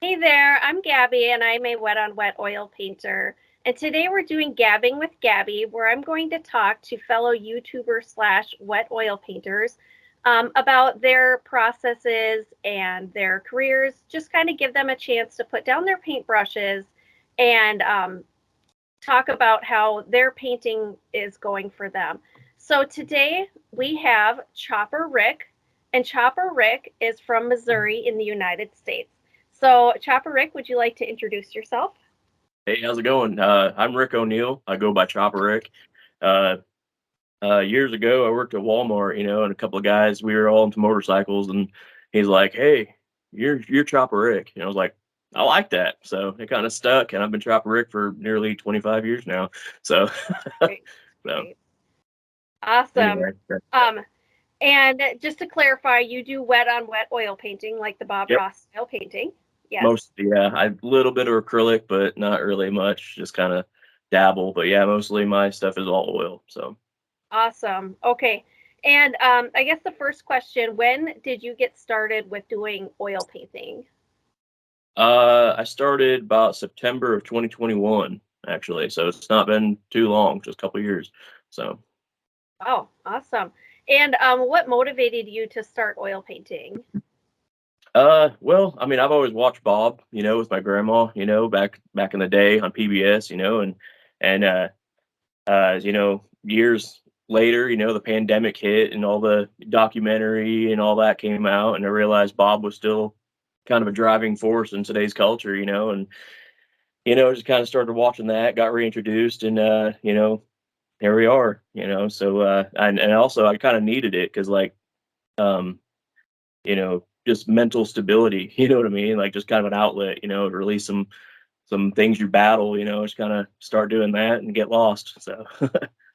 Hey there, I'm Gabby and I'm a wet on wet oil painter. And today we're doing Gabbing with Gabi, where I'm going to talk to fellow YouTubers slash wet oil painters about their processes and their careers. Just kind of give them a chance to put down their paintbrushes and talk about how their painting is going for them. So today we have Chopper Rick, and Chopper Rick is from Missouri in the United States. So, Chopper Rick, would you like to introduce yourself? Hey, how's it going? I'm Rick O'Neill. I go by Chopper Rick. Uh, Years ago, I worked at Walmart, and a couple of guys, we were all into motorcycles, and he's like, "Hey, you're Chopper Rick," and I was like, "I like that." So it kind of stuck, and I've been Chopper Rick for nearly 25 years now. So, Great, so great, awesome. anyway, Um, and just to clarify, you do wet on wet oil painting, like the Bob yep, Ross style painting. Yes, most yeah, a little bit of acrylic, but not really much. Just kind of dabble, but yeah, mostly my stuff is all oil. So. awesome. Okay, and I guess the first question: when did you get started with doing oil painting? I started about September of 2021, actually. So it's not been too long, just a couple years. So, Oh, awesome. And what motivated you to start oil painting? well, I mean, I've always watched Bob, with my grandma, back in the day on PBS, and years later, the pandemic hit and all the documentary and all that came out, and I realized Bob was still kind of a driving force in today's culture, and just kind of started watching that, got reintroduced, and here we are, So and also I kind of needed it because um, just mental stability, you know what I mean? Like just kind of an outlet, release some things you battle, just kind of start doing that and get lost. So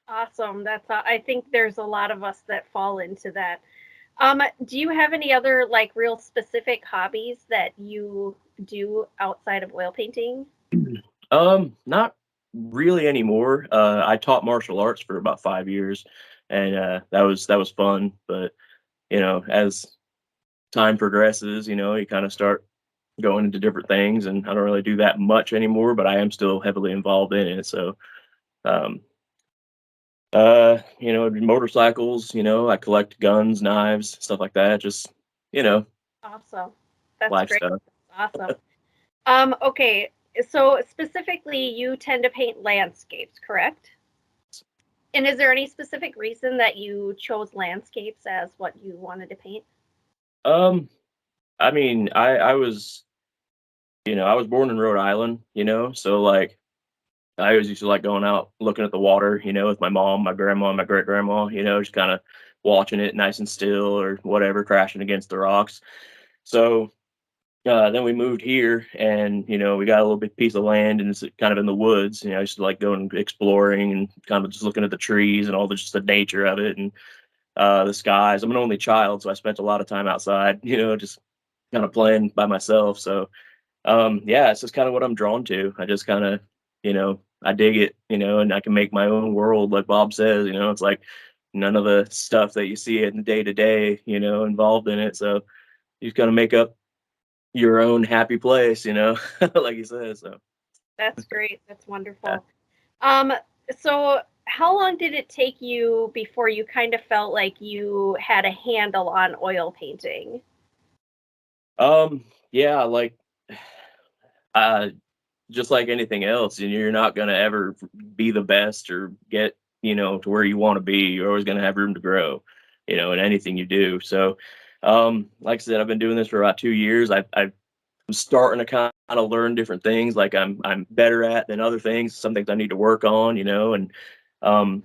Awesome. I think there's a lot of us that fall into that. Do you have any other like real specific hobbies that you do outside of oil painting? not really anymore. I taught martial arts for about 5 years, and that was fun. But as time progresses, you kind of start going into different things, and I don't really do that much anymore, but I am still heavily involved in it. So, um, motorcycles, I collect guns, knives, stuff like that. Just, you know, Awesome. That's life great. stuff. Awesome. Okay. So specifically, you tend to paint landscapes, correct? And is there any specific reason that you chose landscapes as what you wanted to paint? Um, I mean, I was born in Rhode Island, so like I always used to like going out looking at the water, with my mom, my grandma, my great grandma, just kind of watching it nice and still or whatever, crashing against the rocks. So then we moved here, and we got a little bit piece of land, and it's kind of in the woods. I used to like going exploring and kind of just looking at the trees and all the just the nature of it and the skies. I'm an only child, so I spent a lot of time outside, just kind of playing by myself. So yeah, it's just kind of what I'm drawn to. I just kind of, I dig it, and I can make my own world, like Bob says. It's like none of the stuff that you see in the day to day, involved in it. So you just gotta make up your own happy place, like you said. So That's great. That's yeah. wonderful. Um, so how long did it take you before you kind of felt like you had a handle on oil painting? Yeah, like uh just like anything else, and you're not gonna ever be the best or get, to where you want to be. You're always gonna have room to grow, in anything you do. So like I said, I've been doing this for about 2 years. I'm starting to kind of learn different things like I'm better at than other things. Some things I need to work on, and um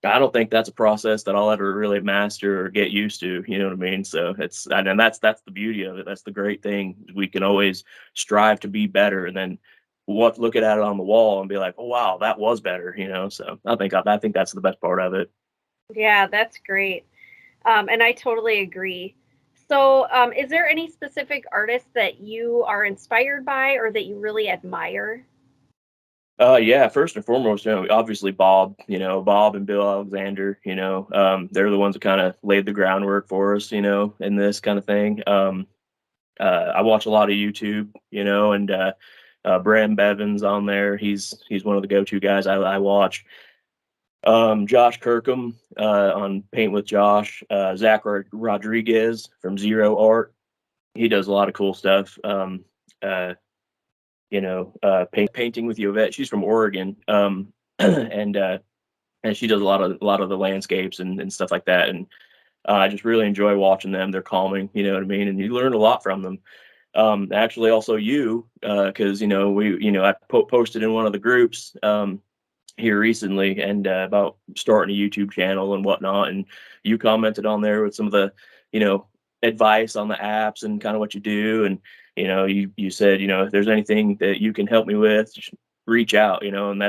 I don't think that's a process that I'll ever really master or get used to. You know what I mean? So and that's the beauty of it. That's the great thing. We can always strive to be better, and then what look at it on the wall and be like, oh wow, that was better. So I think that's the best part of it. Yeah, that's great. And I totally agree. So, is there any specific artist that you are inspired by or that you really admire? Yeah, first and foremost, obviously Bob, Bob and Bill Alexander, they're the ones that kind of laid the groundwork for us, in this kind of thing. I watch a lot of YouTube, you know, and Bram Bevan's on there. He's one of the go-to guys I watch. Josh Kirkham on Paint with Josh. Zach Rodriguez from Zero Art. He does a lot of cool stuff. Uh, painting with Yvette. She's from Oregon, and she does a lot of the landscapes and stuff like that. And I just really enjoy watching them. They're calming, you know what I mean, and you learn a lot from them. Actually, also you, because I posted in one of the groups here recently and about starting a YouTube channel and whatnot, and you commented on there with some of the you know advice on the apps and kind of what you do, and you said if there's anything that you can help me with, just reach out, and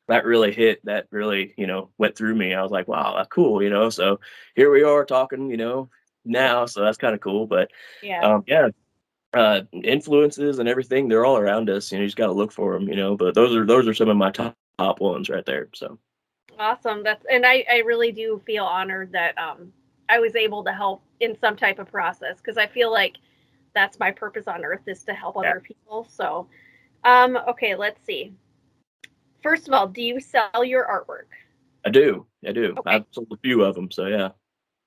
that really hit. That really went through me. I was like, wow, that's cool, So here we are talking, now, so that's kind of cool. But Yeah. yeah, influences and everything, they're all around us. You just got to look for them, but those are some of my top ones right there. So Awesome. And I really do feel honored that I was able to help in some type of process, because I feel like that's my purpose on earth, is to help yeah, other people. So okay, let's see. First of all, do you sell your artwork? I do. Okay. I've sold a few of them, so yeah.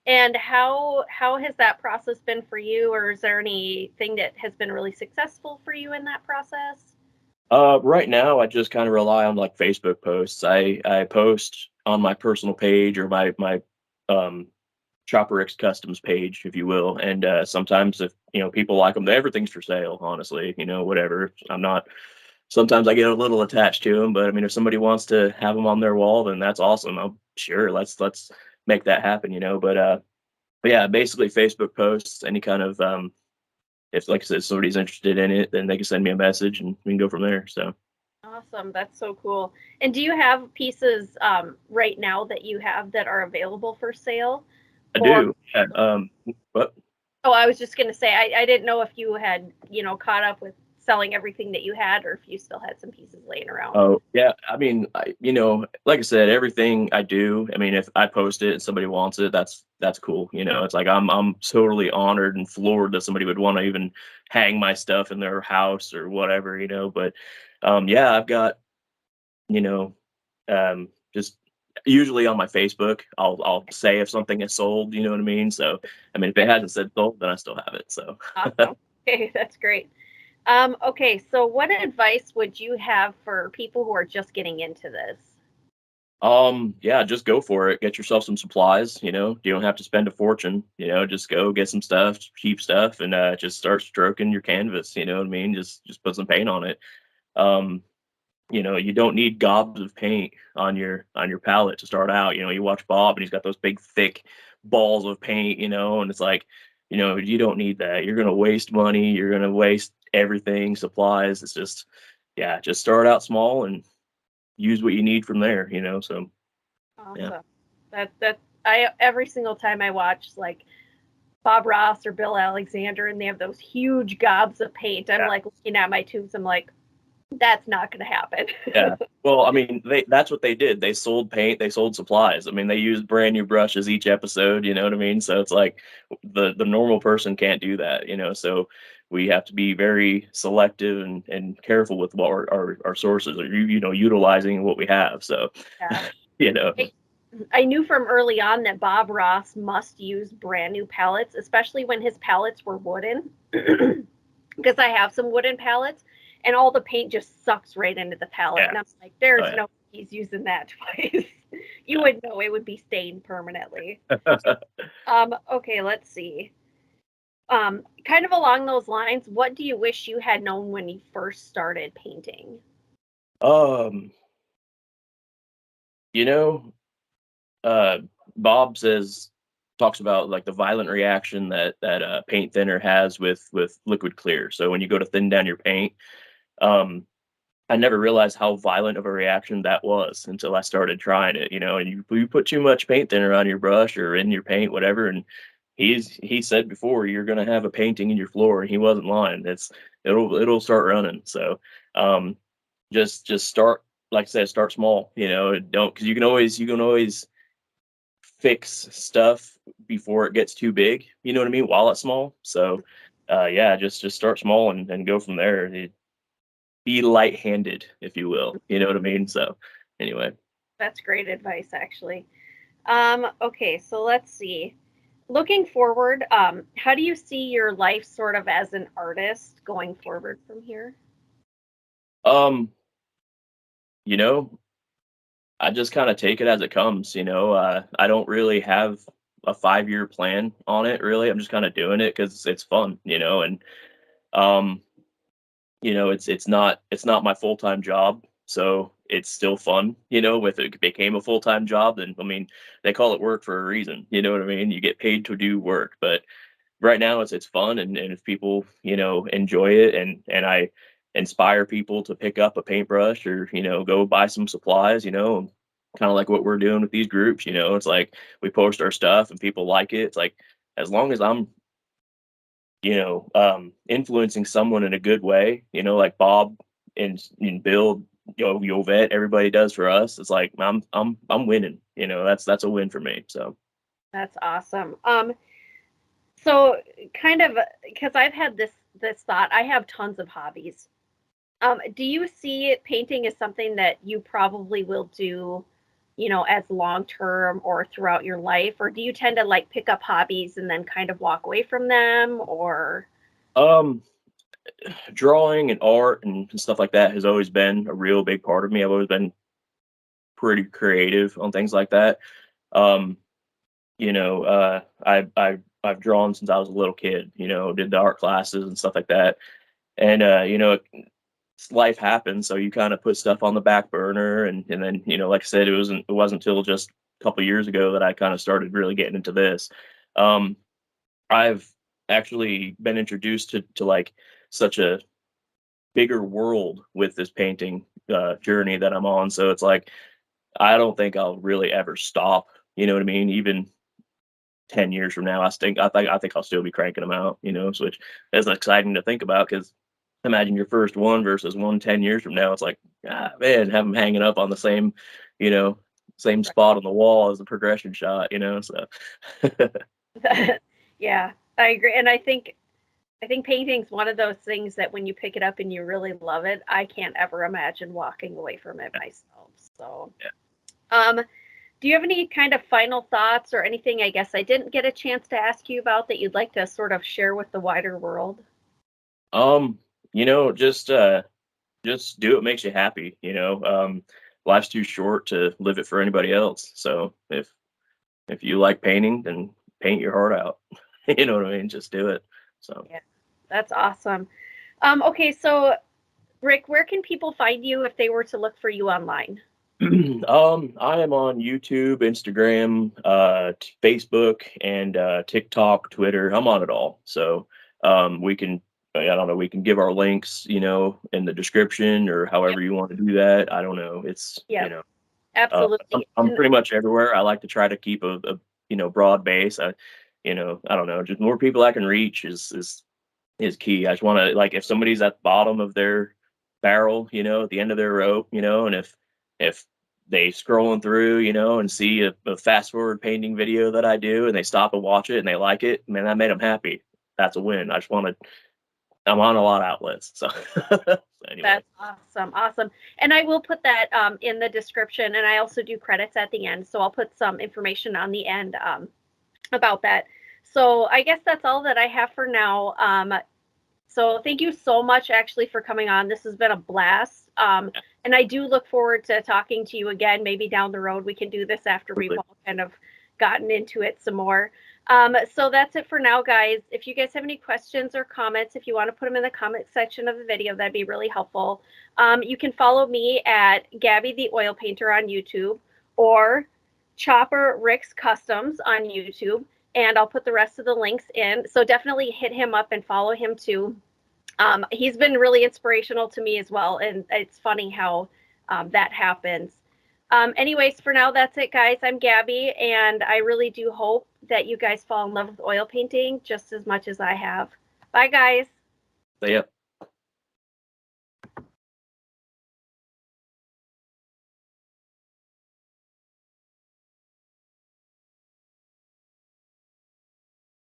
And how has that process been for you, or is there anything that has been really successful for you in that process? Right now I just kind of rely on like Facebook posts. I post on my personal page or my um Chopper X Customs page, if you will. And sometimes if people like them, everything's for sale. Honestly, whatever. I'm not. Sometimes I get a little attached to them, but I mean, if somebody wants to have them on their wall, then that's awesome. I'm sure. Let's make that happen. But yeah, basically Facebook posts, any kind of if like I said, somebody's interested in it, then they can send me a message and we can go from there. So Awesome. That's so cool. And do you have pieces right now that you have that are available for sale? I Or, do. Yeah, but oh, I was just going to say, I didn't know if you had, caught up with selling everything that you had, or if you still had some pieces laying around. oh yeah, I mean, like I said, everything I do. I mean, if I post it and somebody wants it, that's cool. It's like I'm totally honored and floored that somebody would want to even hang my stuff in their house or whatever. But yeah, I've got you know, just usually on my Facebook, I'll say if something is sold. You know what I mean? So I mean, if it hasn't said sold, then I still have it. So. Awesome. Okay, that's great. Okay, so what advice would you have for people who are just getting into this? Yeah, just go for it. Get yourself some supplies, You don't have to spend a fortune, just go get some stuff, cheap stuff, and just start stroking your canvas, you know what I mean? Just put some paint on it. Um, you don't need gobs of paint on your palette to start out. You watch Bob and he's got those big thick balls of paint, and it's like, you don't need that. You're gonna waste money, you're gonna waste everything, supplies. It's just yeah, just start out small and use what you need from there, so yeah. Awesome. That I every single time I watch like Bob Ross or Bill Alexander and they have those huge gobs of paint, I'm like looking at my tubes, I'm like, that's not going to happen. Yeah. Well, I mean, that's what they did. They sold paint, they sold supplies. I mean, they used brand new brushes each episode, you know what I mean? So it's like the normal person can't do that, So we have to be very selective and careful with what our sources are, utilizing what we have. So, Yeah. you know, I knew from early on that Bob Ross must use brand new palettes, especially when his palettes were wooden, because I have some wooden palettes, and all the paint just sucks right into the palette. yeah. And I'm like, Oh, there's yeah. no way he's using that twice. You would know it would be stained permanently. Yeah. Okay, let's see. Kind of along those lines, what do you wish you had known when you first started painting? um, you know, uh, Bob talks about like the violent reaction that paint thinner has with liquid clear. So when you go to thin down your paint, um, I never realized how violent of a reaction that was until I started trying it. And you put too much paint thinner on your brush or in your paint, whatever, and he said before you're gonna have a painting in your floor, and he wasn't lying. It'll start running. So um, just start, like I said, start small. Don't, because you can always fix stuff before it gets too big. You know what I mean? While it's small. So yeah, just start small and go from there. Be light-handed, if you will. You know what I mean? So anyway. That's great advice, actually. Okay, so let's see. Looking forward, how do you see your life sort of as an artist going forward from here? Um, you know, I just kind of take it as it comes, you know. I don't really have a 5-year plan on it really. I'm just kind of doing it because it's fun, you know, and um, it's not my full-time job, so it's still fun, you know. If it became a full-time job, then I mean, they call it work for a reason, you know what I mean? You get paid to do work, but right now it's fun, and if people, enjoy it, and I inspire people to pick up a paintbrush or, go buy some supplies, kind of like what we're doing with these groups, it's like we post our stuff and people like it. It's like as long as I'm, influencing someone in a good way, like Bob and Bill, Yovette, everybody does for us. It's like I'm winning. That's a win for me. So That's awesome. So kind of because I've had this thought, I have tons of hobbies. Do you see painting as something that you probably will do, as long term or throughout your life, or do you tend to like pick up hobbies and then kind of walk away from them, or um drawing and art and stuff like that has always been a real big part of me. I've always been pretty creative on things like that. Um, I've drawn since I was a little kid. Did the art classes and stuff like that. And life happens, so you kind of put stuff on the back burner, and then like I said, it wasn't until just a couple years ago that I kind of started really getting into this. Um, I've actually been introduced to like such a bigger world with this painting journey that I'm on. So it's like I don't think I'll really ever stop. You know what I mean? Even 10 years from now, I think I'll still be cranking them out. So which is exciting to think about because imagine your first one versus 10 years from now. It's like man, have them hanging up on the same, you know, same spot on the wall as the progression shot. So yeah, I agree. And I think painting's one of those things that when you pick it up and you really love it, I can't ever imagine walking away from it myself. So, yeah. um, do you have any kind of final thoughts or anything I guess I didn't get a chance to ask you about that you'd like to sort of share with the wider world? Um, just do what makes you happy. Life's too short to live it for anybody else. So if you like painting, then paint your heart out. You know what I mean? Just do it. So Yeah, that's awesome. Okay, so Rick, where can people find you if they were to look for you online? I am on YouTube, Instagram, Facebook, and TikTok, Twitter. I'm on it all. So we can, I don't know, we can give our links, in the description or Yep, however you want to do that. I don't know. It's, yep, I'm, absolutely. I'm And pretty much everywhere. I like to try to keep a broad base. I don't know, just more people I can reach is key. I just want to, like, if somebody's at the bottom of their barrel, at the end of their rope, and if they scrolling through, and see a fast forward painting video that I do, and they stop and watch it and they like it, man, that made them happy. That's a win. I just want to. I'm on a lot of outlets, so, so anyway. that's awesome, awesome. And I will put that in the description, and I also do credits at the end, so I'll put some information on the end about that. So I guess that's all that I have for now. So thank you so much, actually, for coming on. This has been a blast. And I do look forward to talking to you again. Maybe down the road we can do this after we've all kind of gotten into it some more. So that's it for now, guys. If you guys have any questions or comments, if you want to put them in the comment section of the video, that'd be really helpful. You can follow me at Gabi the Oil Painter on YouTube or Chopper Rick's Customs on YouTube, and I'll put the rest of the links in. So definitely hit him up and follow him too. He's been really inspirational to me as well, and it's funny how that happens. Anyways, for now, that's it, guys. I'm Gabi, and I really do hope that you guys fall in love with oil painting just as much as I have. Bye, guys. So yeah.